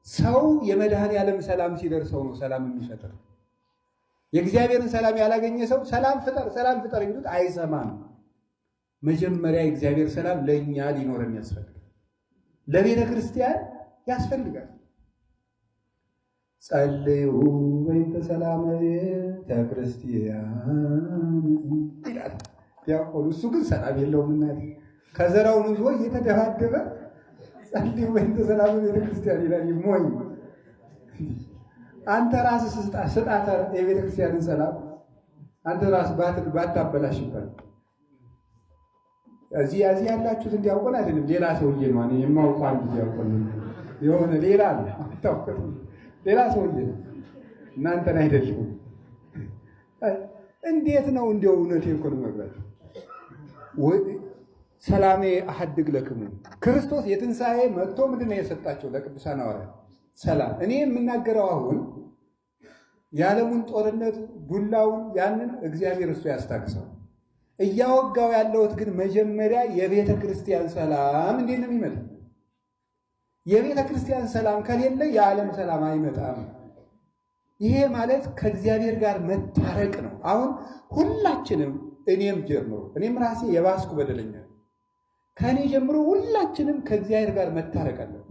ሰው የመድኃኔዓለም ሰላም ሲደርሰው ነው ሰላም የሚፈጥር። የእግዚአብሔርን ሰላም ያላገኘ ሰው ሰላም ፍጠር የሚሉት አይሰማም። መጀመሪያ የእግዚአብሔር ሰላም ለእኛ ሊኖረን ያስፈልጋል፣ ለቤተ ክርስቲያን ያስፈልጋል። ጸልዩ በእንተ ሰላመ ቤተ ክርስቲያን ይላል ዲያቆኑ። እሱ ግን ሰላም የለውም። እናቴ ከዘራውን ይዞ እየተደባደበ ጸልዩ በእንተ ሰላመ ቤተ ክርስቲያን ይላል። ሞኝ አንተ ራስህ ስጣት የቤተ ክርስቲያንን ሰላም አንተ ራስህ ባታበላሽበት። እዚህ ያላችሁት ዲያቆን አይደለም፣ ሌላ ሰውዬ ነው። እኔ የማውቀው አንድ ዲያቆን የሆነ ሌላ አለ፣ ሌላ ሰውዬ ነው፣ እናንተን አይደለም። እንዴት ነው እንደው እውነቴን እኮ ነው የምነግራችሁ። ሰላሜ አሐድግ ለክሙ ክርስቶስ የትንሣኤ መጥቶ ምንድን ነው የሰጣቸው ለቅዱሳን ሐዋርያት? ሰላም። እኔ የምናገረው አሁን የዓለሙን ጦርነት ዱላውን ያንን እግዚአብሔር እሱ ያስታግሰው። እያወጋው ያለሁት ግን መጀመሪያ የቤተ ክርስቲያን ሰላም እንዴት ነው የሚመጣ? የቤተ ክርስቲያን ሰላም ከሌለ የዓለም ሰላም አይመጣም። ይሄ ማለት ከእግዚአብሔር ጋር መታረቅ ነው። አሁን ሁላችንም እኔም ራሴ የባስኩ በደለኛ ከእኔ ጀምሮ ሁላችንም ከእግዚአብሔር ጋር መታረቅ አለን።